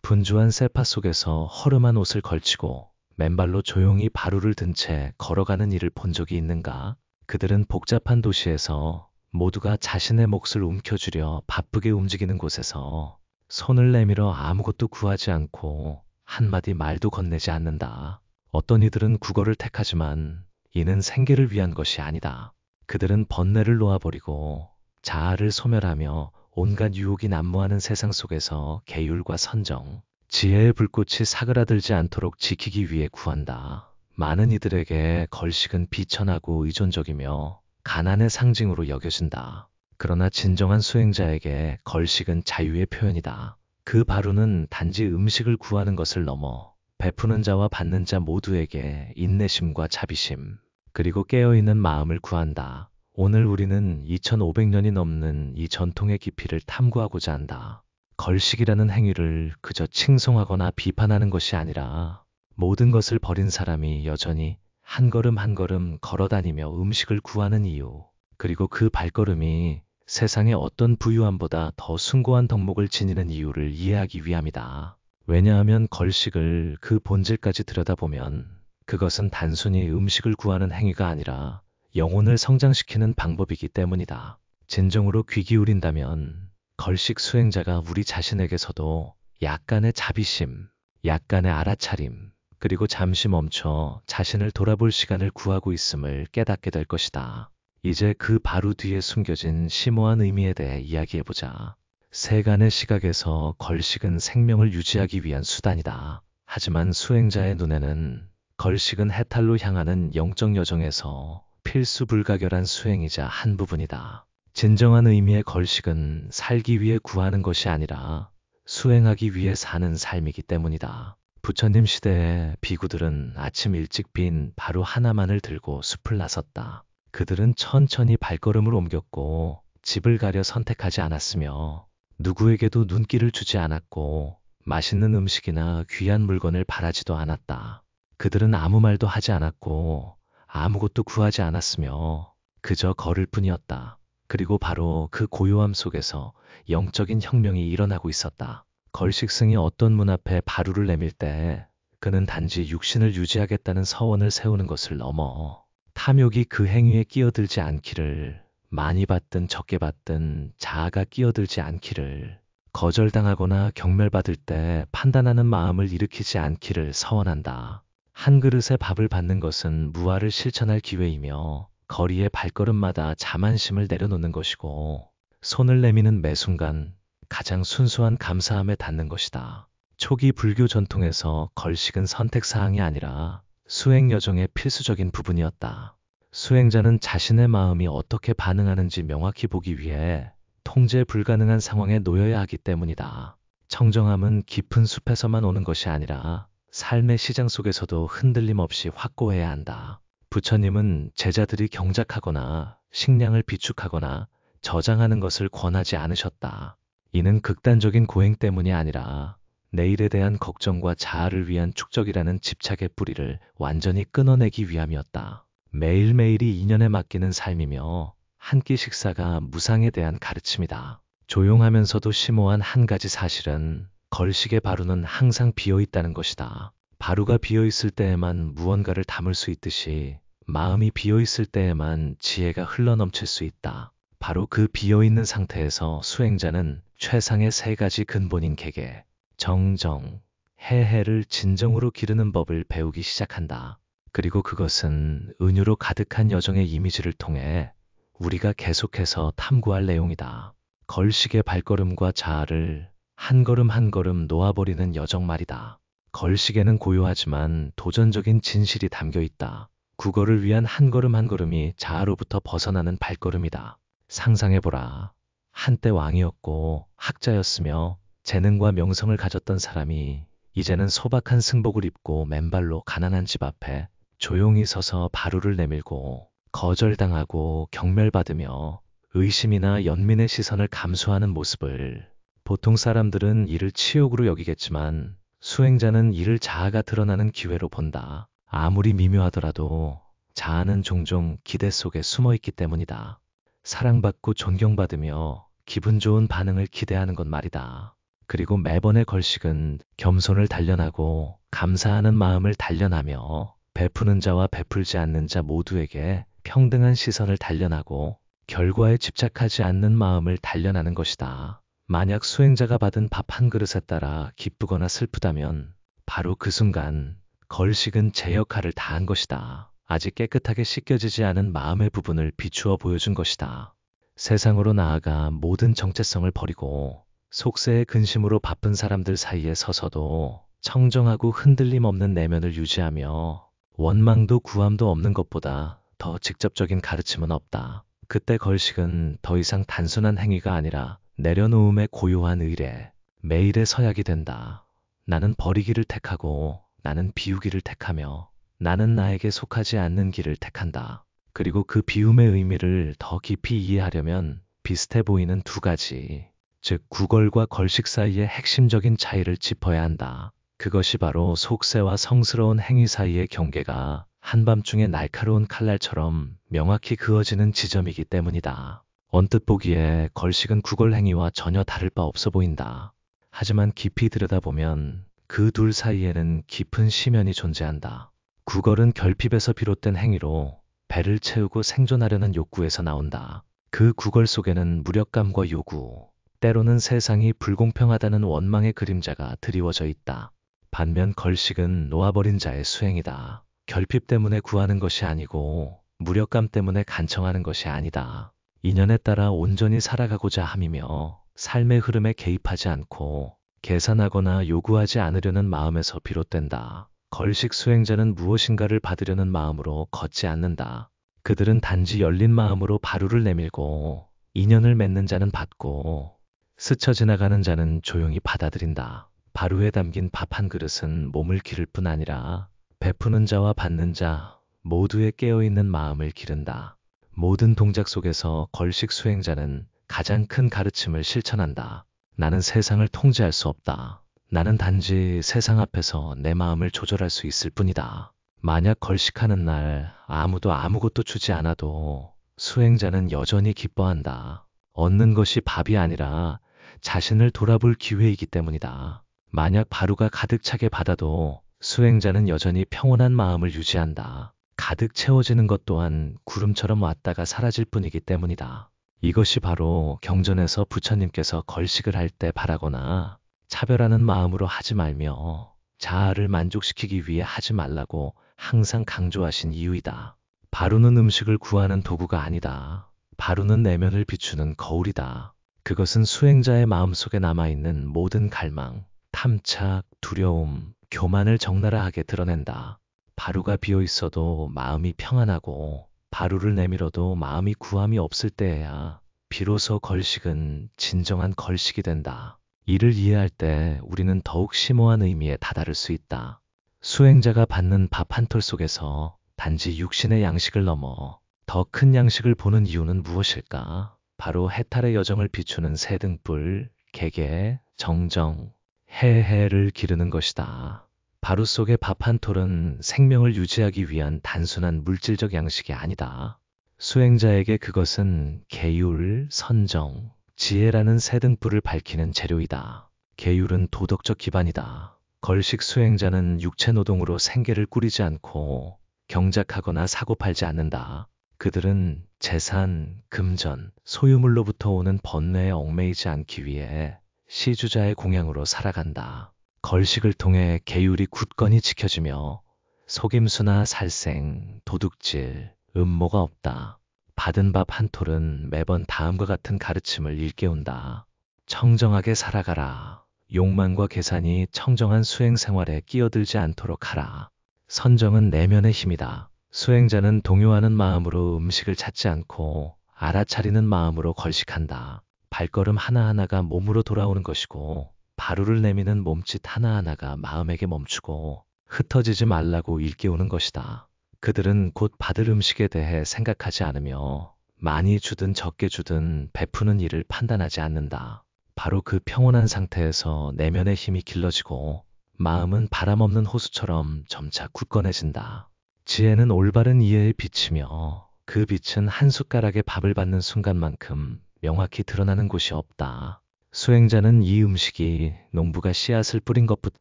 분주한 세파 속에서 허름한 옷을 걸치고 맨발로 조용히 바루를 든 채 걸어가는 이를 본 적이 있는가? 그들은 복잡한 도시에서 모두가 자신의 몫을 움켜쥐려 바쁘게 움직이는 곳에서 손을 내밀어 아무것도 구하지 않고 한마디 말도 건네지 않는다. 어떤 이들은 국어를 택하지만 이는 생계를 위한 것이 아니다. 그들은 번뇌를 놓아버리고 자아를 소멸하며 온갖 유혹이 난무하는 세상 속에서 계율과 선정, 지혜의 불꽃이 사그라들지 않도록 지키기 위해 구한다. 많은 이들에게 걸식은 비천하고 의존적이며 가난의 상징으로 여겨진다. 그러나 진정한 수행자에게 걸식은 자유의 표현이다. 그 바루는 단지 음식을 구하는 것을 넘어 베푸는 자와 받는 자 모두에게 인내심과 자비심, 그리고 깨어있는 마음을 구한다. 오늘 우리는 2500년이 넘는 이 전통의 깊이를 탐구하고자 한다. 걸식이라는 행위를 그저 칭송하거나 비판하는 것이 아니라 모든 것을 버린 사람이 여전히 한 걸음 한 걸음 걸어다니며 음식을 구하는 이유, 그리고 그 발걸음이 세상의 어떤 부유함보다 더 숭고한 덕목을 지니는 이유를 이해하기 위함이다. 왜냐하면 걸식을 그 본질까지 들여다보면 그것은 단순히 음식을 구하는 행위가 아니라 영혼을 성장시키는 방법이기 때문이다. 진정으로 귀 기울인다면 걸식 수행자가 우리 자신에게서도 약간의 자비심, 약간의 알아차림, 그리고 잠시 멈춰 자신을 돌아볼 시간을 구하고 있음을 깨닫게 될 것이다. 이제 그 바로 뒤에 숨겨진 심오한 의미에 대해 이야기해보자. 세간의 시각에서 걸식은 생명을 유지하기 위한 수단이다. 하지만 수행자의 눈에는 걸식은 해탈로 향하는 영적 여정에서 필수 불가결한 수행이자 한 부분이다. 진정한 의미의 걸식은 살기 위해 구하는 것이 아니라 수행하기 위해 사는 삶이기 때문이다. 부처님 시대에 비구들은 아침 일찍 빈 바루 하나만을 들고 숲을 나섰다. 그들은 천천히 발걸음을 옮겼고 집을 가려 선택하지 않았으며 누구에게도 눈길을 주지 않았고 맛있는 음식이나 귀한 물건을 바라지도 않았다. 그들은 아무 말도 하지 않았고 아무것도 구하지 않았으며 그저 걸을 뿐이었다. 그리고 바로 그 고요함 속에서 영적인 혁명이 일어나고 있었다. 걸식승이 어떤 문 앞에 바루를 내밀 때 그는 단지 육신을 유지하겠다는 서원을 세우는 것을 넘어 탐욕이 그 행위에 끼어들지 않기를, 많이 받든 적게 받든 자아가 끼어들지 않기를, 거절당하거나 경멸받을 때 판단하는 마음을 일으키지 않기를 서원한다. 한 그릇의 밥을 받는 것은 무아를 실천할 기회이며 거리의 발걸음마다 자만심을 내려놓는 것이고 손을 내미는 매 순간 가장 순수한 감사함에 닿는 것이다. 초기 불교 전통에서 걸식은 선택사항이 아니라 수행 여정의 필수적인 부분이었다. 수행자는 자신의 마음이 어떻게 반응하는지 명확히 보기 위해 통제 불가능한 상황에 놓여야 하기 때문이다. 청정함은 깊은 숲에서만 오는 것이 아니라 삶의 시장 속에서도 흔들림 없이 확고해야 한다. 부처님은 제자들이 경작하거나 식량을 비축하거나 저장하는 것을 권하지 않으셨다. 이는 극단적인 고행 때문이 아니라 내일에 대한 걱정과 자아를 위한 축적이라는 집착의 뿌리를 완전히 끊어내기 위함이었다. 매일매일이 인연에 맡기는 삶이며 한 끼 식사가 무상에 대한 가르침이다. 조용하면서도 심오한 한 가지 사실은 걸식의 바루는 항상 비어있다는 것이다. 바루가 비어있을 때에만 무언가를 담을 수 있듯이 마음이 비어있을 때에만 지혜가 흘러넘칠 수 있다. 바로 그 비어있는 상태에서 수행자는 최상의 세 가지 근본인 계계, 정정, 해해를 진정으로 기르는 법을 배우기 시작한다. 그리고 그것은 은유로 가득한 여정의 이미지를 통해 우리가 계속해서 탐구할 내용이다. 걸식의 발걸음과 자아를 한 걸음 한 걸음 놓아버리는 여정 말이다. 걸식에는 고요하지만 도전적인 진실이 담겨 있다. 국어를 위한 한 걸음 한 걸음이 자아로부터 벗어나는 발걸음이다. 상상해보라. 한때 왕이었고 학자였으며 재능과 명성을 가졌던 사람이 이제는 소박한 승복을 입고 맨발로 가난한 집 앞에 조용히 서서 바루를 내밀고 거절당하고 경멸받으며 의심이나 연민의 시선을 감수하는 모습을 보통 사람들은 이를 치욕으로 여기겠지만 수행자는 이를 자아가 드러나는 기회로 본다. 아무리 미묘하더라도 자아는 종종 기대 속에 숨어 있기 때문이다. 사랑받고 존경받으며 기분 좋은 반응을 기대하는 것 말이다. 그리고 매번의 걸식은 겸손을 단련하고 감사하는 마음을 단련하며 베푸는 자와 베풀지 않는 자 모두에게 평등한 시선을 단련하고 결과에 집착하지 않는 마음을 단련하는 것이다. 만약 수행자가 받은 밥 한 그릇에 따라 기쁘거나 슬프다면 바로 그 순간 걸식은 제 역할을 다한 것이다. 아직 깨끗하게 씻겨지지 않은 마음의 부분을 비추어 보여준 것이다. 세상으로 나아가 모든 정체성을 버리고 속세의 근심으로 바쁜 사람들 사이에 서서도 청정하고 흔들림 없는 내면을 유지하며 원망도 구함도 없는 것보다 더 직접적인 가르침은 없다. 그때 걸식은 더 이상 단순한 행위가 아니라 내려놓음의 고요한 의례, 매일의 서약이 된다. 나는 버리기를 택하고 나는 비우기를 택하며 나는 나에게 속하지 않는 길을 택한다. 그리고 그 비움의 의미를 더 깊이 이해하려면 비슷해 보이는 두 가지, 즉 구걸과 걸식 사이의 핵심적인 차이를 짚어야 한다. 그것이 바로 속세와 성스러운 행위 사이의 경계가 한밤중에 날카로운 칼날처럼 명확히 그어지는 지점이기 때문이다. 언뜻 보기에 걸식은 구걸 행위와 전혀 다를 바 없어 보인다. 하지만 깊이 들여다보면 그 둘 사이에는 깊은 심연이 존재한다. 구걸은 결핍에서 비롯된 행위로 배를 채우고 생존하려는 욕구에서 나온다. 그 구걸 속에는 무력감과 요구, 때로는 세상이 불공평하다는 원망의 그림자가 드리워져 있다. 반면 걸식은 놓아버린 자의 수행이다. 결핍 때문에 구하는 것이 아니고 무력감 때문에 간청하는 것이 아니다. 인연에 따라 온전히 살아가고자 함이며 삶의 흐름에 개입하지 않고 계산하거나 요구하지 않으려는 마음에서 비롯된다. 걸식 수행자는 무엇인가를 받으려는 마음으로 걷지 않는다. 그들은 단지 열린 마음으로 바루를 내밀고 인연을 맺는 자는 받고 스쳐 지나가는 자는 조용히 받아들인다. 바루에 담긴 밥 한 그릇은 몸을 기를 뿐 아니라 베푸는 자와 받는 자 모두의 깨어있는 마음을 기른다. 모든 동작 속에서 걸식 수행자는 가장 큰 가르침을 실천한다. 나는 세상을 통제할 수 없다. 나는 단지 세상 앞에서 내 마음을 조절할 수 있을 뿐이다. 만약 걸식하는 날 아무도 아무것도 주지 않아도 수행자는 여전히 기뻐한다. 얻는 것이 밥이 아니라 자신을 돌아볼 기회이기 때문이다. 만약 바루가 가득 차게 받아도 수행자는 여전히 평온한 마음을 유지한다. 가득 채워지는 것 또한 구름처럼 왔다가 사라질 뿐이기 때문이다. 이것이 바로 경전에서 부처님께서 걸식을 할 때 바라거나 차별하는 마음으로 하지 말며 자아를 만족시키기 위해 하지 말라고 항상 강조하신 이유이다. 바루는 음식을 구하는 도구가 아니다. 바루는 내면을 비추는 거울이다. 그것은 수행자의 마음속에 남아있는 모든 갈망, 탐착, 두려움, 교만을 적나라하게 드러낸다. 바루가 비어 있어도 마음이 평안하고 바루를 내밀어도 마음이 구함이 없을 때에야 비로소 걸식은 진정한 걸식이 된다. 이를 이해할 때 우리는 더욱 심오한 의미에 다다를 수 있다. 수행자가 받는 밥 한 톨 속에서 단지 육신의 양식을 넘어 더 큰 양식을 보는 이유는 무엇일까? 바로 해탈의 여정을 비추는 새 등불, 개개, 정정, 해해를 기르는 것이다. 바루 속의 밥 한 톨은 생명을 유지하기 위한 단순한 물질적 양식이 아니다. 수행자에게 그것은 계율, 선정, 지혜라는 새 등불을 밝히는 재료이다. 계율은 도덕적 기반이다. 걸식 수행자는 육체 노동으로 생계를 꾸리지 않고 경작하거나 사고팔지 않는다. 그들은 재산, 금전, 소유물로부터 오는 번뇌에 얽매이지 않기 위해 시주자의 공양으로 살아간다. 걸식을 통해 계율이 굳건히 지켜지며 속임수나 살생, 도둑질, 음모가 없다. 받은 밥 한 톨은 매번 다음과 같은 가르침을 일깨운다. 청정하게 살아가라. 욕망과 계산이 청정한 수행 생활에 끼어들지 않도록 하라. 선정은 내면의 힘이다. 수행자는 동요하는 마음으로 음식을 찾지 않고 알아차리는 마음으로 걸식한다. 발걸음 하나하나가 몸으로 돌아오는 것이고 바루를 내미는 몸짓 하나하나가 마음에게 멈추고 흩어지지 말라고 일깨우는 것이다. 그들은 곧 받을 음식에 대해 생각하지 않으며 많이 주든 적게 주든 베푸는 일을 판단하지 않는다. 바로 그 평온한 상태에서 내면의 힘이 길러지고 마음은 바람 없는 호수처럼 점차 굳건해진다. 지혜는 올바른 이해에 비치며 그 빛은 한 숟가락의 밥을 받는 순간만큼 명확히 드러나는 곳이 없다. 수행자는 이 음식이 농부가 씨앗을 뿌린 것부터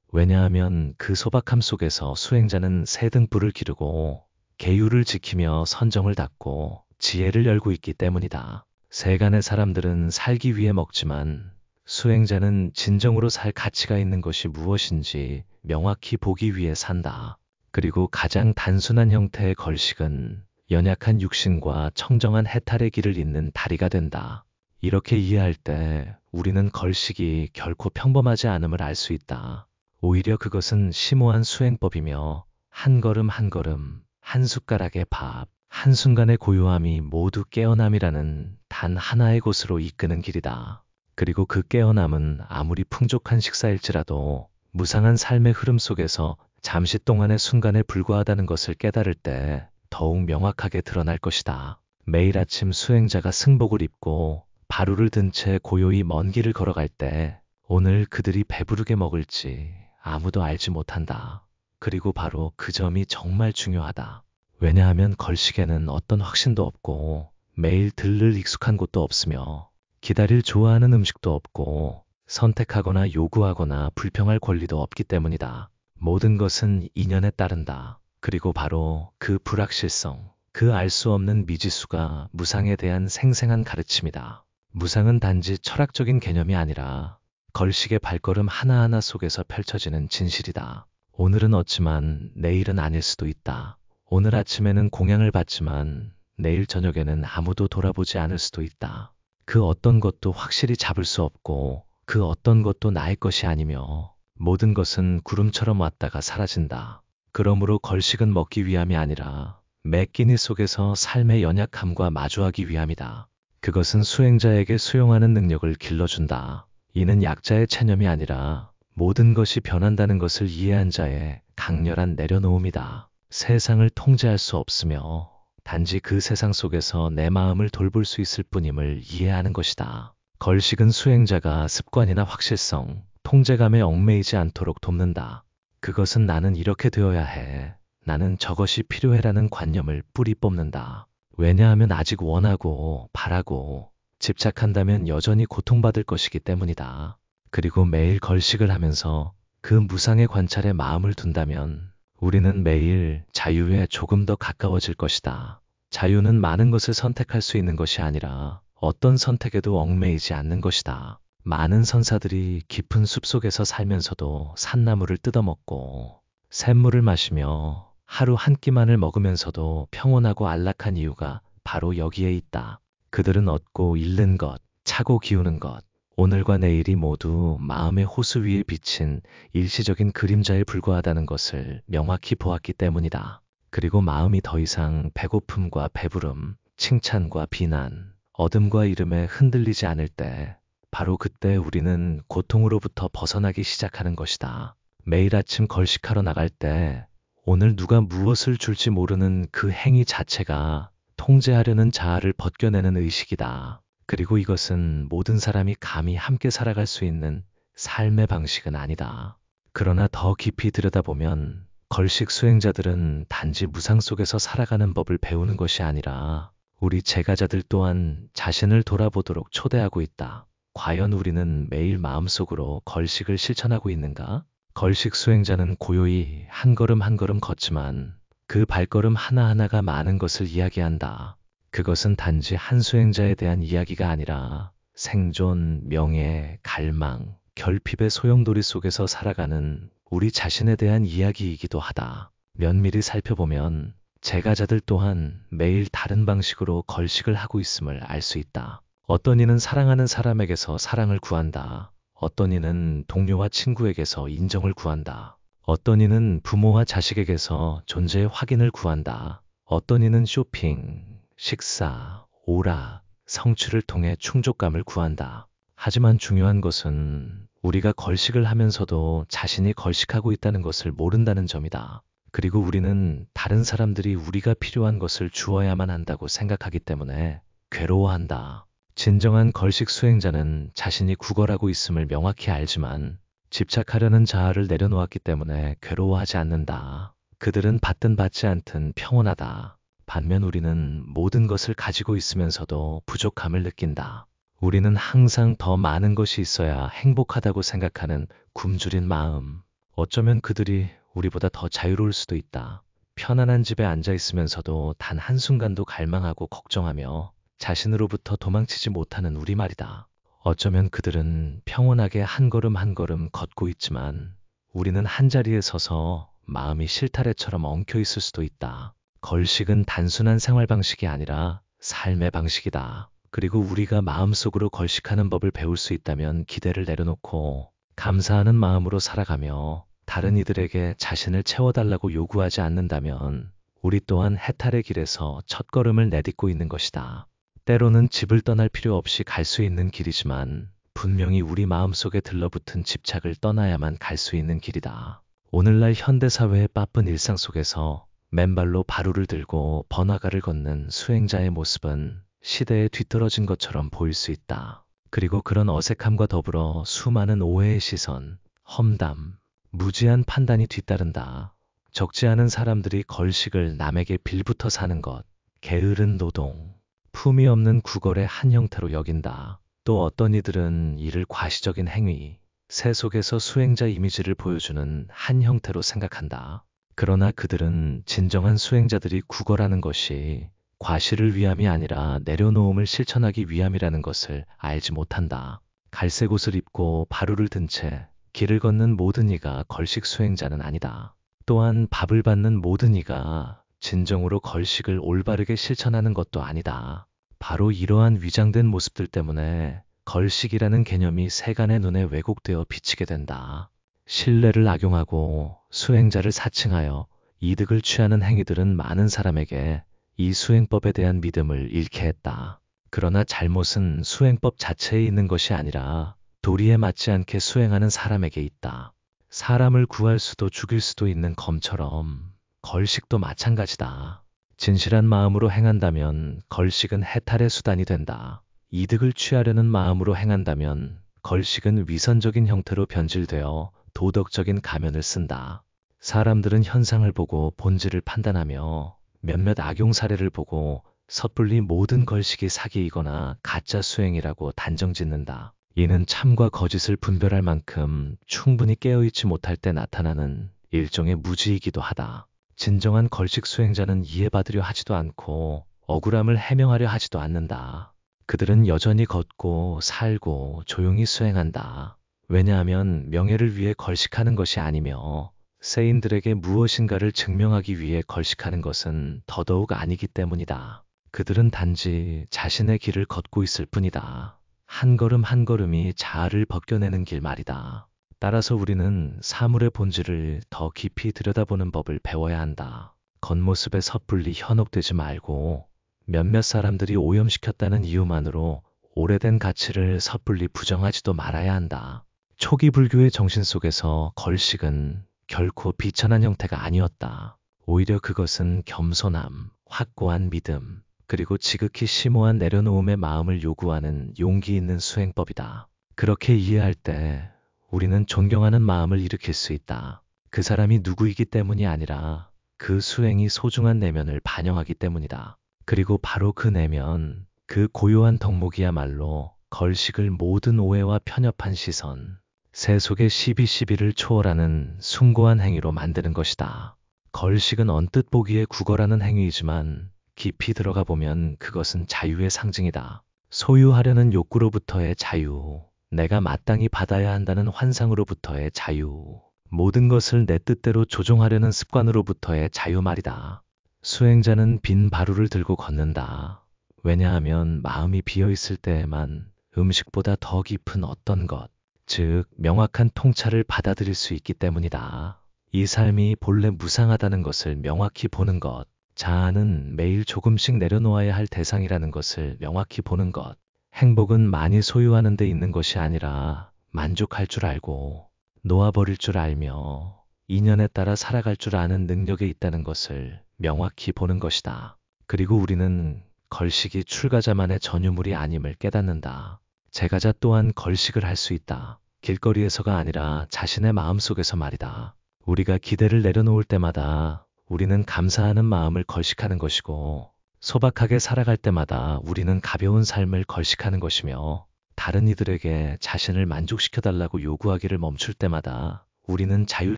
왜냐하면 그 소박함 속에서 수행자는 새 등불을 기르고 계율을 지키며 선정을 닦고 지혜를 열고 있기 때문이다. 세간의 사람들은 살기 위해 먹지만 수행자는 진정으로 살 가치가 있는 것이 무엇인지 명확히 보기 위해 산다. 그리고 가장 단순한 형태의 걸식은 연약한 육신과 청정한 해탈의 길을 잇는 다리가 된다. 이렇게 이해할 때 우리는 걸식이 결코 평범하지 않음을 알 수 있다. 오히려 그것은 심오한 수행법이며 한 걸음 한 걸음, 한 숟가락의 밥, 한순간의 고요함이 모두 깨어남이라는 단 하나의 곳으로 이끄는 길이다. 그리고 그 깨어남은 아무리 풍족한 식사일지라도 무상한 삶의 흐름 속에서 잠시 동안의 순간에 불과하다는 것을 깨달을 때 더욱 명확하게 드러날 것이다. 매일 아침 수행자가 승복을 입고 바루를 든 채 고요히 먼 길을 걸어갈 때 오늘 그들이 배부르게 먹을지 아무도 알지 못한다. 그리고 바로 그 점이 정말 중요하다. 왜냐하면 걸식에는 어떤 확신도 없고 매일 들를 익숙한 곳도 없으며 기다릴 좋아하는 음식도 없고 선택하거나 요구하거나 불평할 권리도 없기 때문이다. 모든 것은 인연에 따른다. 그리고 바로 그 불확실성, 그 알 수 없는 미지수가 무상에 대한 생생한 가르침이다. 무상은 단지 철학적인 개념이 아니라 걸식의 발걸음 하나하나 속에서 펼쳐지는 진실이다. 오늘은 얻지만 내일은 아닐 수도 있다. 오늘 아침에는 공양을 받지만 내일 저녁에는 아무도 돌아보지 않을 수도 있다. 그 어떤 것도 확실히 잡을 수 없고 그 어떤 것도 나의 것이 아니며 모든 것은 구름처럼 왔다가 사라진다. 그러므로 걸식은 먹기 위함이 아니라 매 끼니 속에서 삶의 연약함과 마주하기 위함이다. 그것은 수행자에게 수용하는 능력을 길러준다. 이는 약자의 체념이 아니라 모든 것이 변한다는 것을 이해한 자의 강렬한 내려놓음이다. 세상을 통제할 수 없으며 단지 그 세상 속에서 내 마음을 돌볼 수 있을 뿐임을 이해하는 것이다. 걸식은 수행자가 습관이나 확실성, 통제감에 얽매이지 않도록 돕는다. 그것은 나는 이렇게 되어야 해, 나는 저것이 필요해라는 관념을 뿌리 뽑는다. 왜냐하면 아직 원하고 바라고 집착한다면 여전히 고통받을 것이기 때문이다. 그리고 매일 걸식을 하면서 그 무상의 관찰에 마음을 둔다면 우리는 매일 자유에 조금 더 가까워질 것이다. 자유는 많은 것을 선택할 수 있는 것이 아니라 어떤 선택에도 얽매이지 않는 것이다. 많은 선사들이 깊은 숲속에서 살면서도 산나물을 뜯어먹고 샘물을 마시며 하루 한 끼만을 먹으면서도 평온하고 안락한 이유가 바로 여기에 있다. 그들은 얻고 잃는 것, 차고 기우는 것, 오늘과 내일이 모두 마음의 호수 위에 비친 일시적인 그림자에 불과하다는 것을 명확히 보았기 때문이다. 그리고 마음이 더 이상 배고픔과 배부름, 칭찬과 비난, 어둠과 이름에 흔들리지 않을 때 바로 그때 우리는 고통으로부터 벗어나기 시작하는 것이다. 매일 아침 걸식하러 나갈 때 오늘 누가 무엇을 줄지 모르는 그 행위 자체가 통제하려는 자아를 벗겨내는 의식이다. 그리고 이것은 모든 사람이 감히 함께 살아갈 수 있는 삶의 방식은 아니다. 그러나 더 깊이 들여다보면 걸식 수행자들은 단지 무상 속에서 살아가는 법을 배우는 것이 아니라 우리 제가자들 또한 자신을 돌아보도록 초대하고 있다. 과연 우리는 매일 마음속으로 걸식을 실천하고 있는가? 걸식 수행자는 고요히 한 걸음 한 걸음 걷지만 그 발걸음 하나하나가 많은 것을 이야기한다. 그것은 단지 한 수행자에 대한 이야기가 아니라 생존, 명예, 갈망, 결핍의 소용돌이 속에서 살아가는 우리 자신에 대한 이야기이기도 하다. 면밀히 살펴보면 제가자들 또한 매일 다른 방식으로 걸식을 하고 있음을 알 수 있다. 어떤 이는 사랑하는 사람에게서 사랑을 구한다. 어떤 이는 동료와 친구에게서 인정을 구한다. 어떤 이는 부모와 자식에게서 존재의 확인을 구한다. 어떤 이는 쇼핑, 식사, 오락, 성취를 통해 충족감을 구한다. 하지만 중요한 것은 우리가 걸식을 하면서도 자신이 걸식하고 있다는 것을 모른다는 점이다. 그리고 우리는 다른 사람들이 우리가 필요한 것을 주어야만 한다고 생각하기 때문에 괴로워한다. 진정한 걸식 수행자는 자신이 구걸하고 있음을 명확히 알지만 집착하려는 자아를 내려놓았기 때문에 괴로워하지 않는다. 그들은 받든 받지 않든 평온하다. 반면 우리는 모든 것을 가지고 있으면서도 부족함을 느낀다. 우리는 항상 더 많은 것이 있어야 행복하다고 생각하는 굶주린 마음. 어쩌면 그들이 우리보다 더 자유로울 수도 있다. 편안한 집에 앉아 있으면서도 단 한순간도 갈망하고 걱정하며 자신으로부터 도망치지 못하는 우리 말이다. 어쩌면 그들은 평온하게 한 걸음 한 걸음 걷고 있지만 우리는 한자리에 서서 마음이 실타래처럼 엉켜 있을 수도 있다. 걸식은 단순한 생활 방식이 아니라 삶의 방식이다. 그리고 우리가 마음속으로 걸식하는 법을 배울 수 있다면 기대를 내려놓고 감사하는 마음으로 살아가며 다른 이들에게 자신을 채워달라고 요구하지 않는다면 우리 또한 해탈의 길에서 첫걸음을 내딛고 있는 것이다. 때로는 집을 떠날 필요 없이 갈 수 있는 길이지만 분명히 우리 마음속에 들러붙은 집착을 떠나야만 갈 수 있는 길이다. 오늘날 현대사회의 바쁜 일상 속에서 맨발로 바루를 들고 번화가를 걷는 수행자의 모습은 시대에 뒤떨어진 것처럼 보일 수 있다. 그리고 그런 어색함과 더불어 수많은 오해의 시선, 험담, 무지한 판단이 뒤따른다. 적지 않은 사람들이 걸식을 남에게 빌붙어 사는 것, 게으른 노동, 품위 없는 구걸의 한 형태로 여긴다. 또 어떤 이들은 이를 과시적인 행위, 새 속에서 수행자 이미지를 보여주는 한 형태로 생각한다. 그러나 그들은 진정한 수행자들이 구걸하는 것이 과시를 위함이 아니라 내려놓음을 실천하기 위함이라는 것을 알지 못한다. 갈색 옷을 입고 바루를 든 채 길을 걷는 모든 이가 걸식 수행자는 아니다. 또한 밥을 받는 모든 이가 진정으로 걸식을 올바르게 실천하는 것도 아니다. 바로 이러한 위장된 모습들 때문에 걸식이라는 개념이 세간의 눈에 왜곡되어 비치게 된다. 신뢰를 악용하고 수행자를 사칭하여 이득을 취하는 행위들은 많은 사람에게 이 수행법에 대한 믿음을 잃게 했다. 그러나 잘못은 수행법 자체에 있는 것이 아니라 도리에 맞지 않게 수행하는 사람에게 있다. 사람을 구할 수도 죽일 수도 있는 검처럼 걸식도 마찬가지다. 진실한 마음으로 행한다면 걸식은 해탈의 수단이 된다. 이득을 취하려는 마음으로 행한다면 걸식은 위선적인 형태로 변질되어 도덕적인 가면을 쓴다. 사람들은 현상을 보고 본질을 판단하며 몇몇 악용 사례를 보고 섣불리 모든 걸식이 사기이거나 가짜 수행이라고 단정짓는다. 이는 참과 거짓을 분별할 만큼 충분히 깨어있지 못할 때 나타나는 일종의 무지이기도 하다. 진정한 걸식 수행자는 이해받으려 하지도 않고 억울함을 해명하려 하지도 않는다. 그들은 여전히 걷고 살고 조용히 수행한다. 왜냐하면 명예를 위해 걸식하는 것이 아니며 세인들에게 무엇인가를 증명하기 위해 걸식하는 것은 더더욱 아니기 때문이다. 그들은 단지 자신의 길을 걷고 있을 뿐이다. 한 걸음 한 걸음이 자아를 벗겨내는 길 말이다. 따라서 우리는 사물의 본질을 더 깊이 들여다보는 법을 배워야 한다. 겉모습에 섣불리 현혹되지 말고 몇몇 사람들이 오염시켰다는 이유만으로 오래된 가치를 섣불리 부정하지도 말아야 한다. 초기 불교의 정신 속에서 걸식은 결코 비천한 형태가 아니었다. 오히려 그것은 겸손함, 확고한 믿음, 그리고 지극히 심오한 내려놓음의 마음을 요구하는 용기 있는 수행법이다. 그렇게 이해할 때 우리는 존경하는 마음을 일으킬 수 있다. 그 사람이 누구이기 때문이 아니라 그 수행이 소중한 내면을 반영하기 때문이다. 그리고 바로 그 내면, 그 고요한 덕목이야말로 걸식을 모든 오해와 편협한 시선, 새 속의 시비시비를 초월하는 숭고한 행위로 만드는 것이다. 걸식은 언뜻 보기에 구걸하는 행위이지만 깊이 들어가 보면 그것은 자유의 상징이다. 소유하려는 욕구로부터의 자유, 내가 마땅히 받아야 한다는 환상으로부터의 자유, 모든 것을 내 뜻대로 조종하려는 습관으로부터의 자유 말이다. 수행자는 빈 바루를 들고 걷는다. 왜냐하면 마음이 비어있을 때에만 음식보다 더 깊은 어떤 것, 즉 명확한 통찰을 받아들일 수 있기 때문이다. 이 삶이 본래 무상하다는 것을 명확히 보는 것, 자아는 매일 조금씩 내려놓아야 할 대상이라는 것을 명확히 보는 것, 행복은 많이 소유하는 데 있는 것이 아니라 만족할 줄 알고 놓아버릴 줄 알며 인연에 따라 살아갈 줄 아는 능력에 있다는 것을 명확히 보는 것이다. 그리고 우리는 걸식이 출가자만의 전유물이 아님을 깨닫는다. 제가자 또한 걸식을 할 수 있다. 길거리에서가 아니라 자신의 마음속에서 말이다. 우리가 기대를 내려놓을 때마다 우리는 감사하는 마음을 걸식하는 것이고 소박하게 살아갈 때마다 우리는 가벼운 삶을 걸식하는 것이며 다른 이들에게 자신을 만족시켜달라고 요구하기를 멈출 때마다 우리는 자유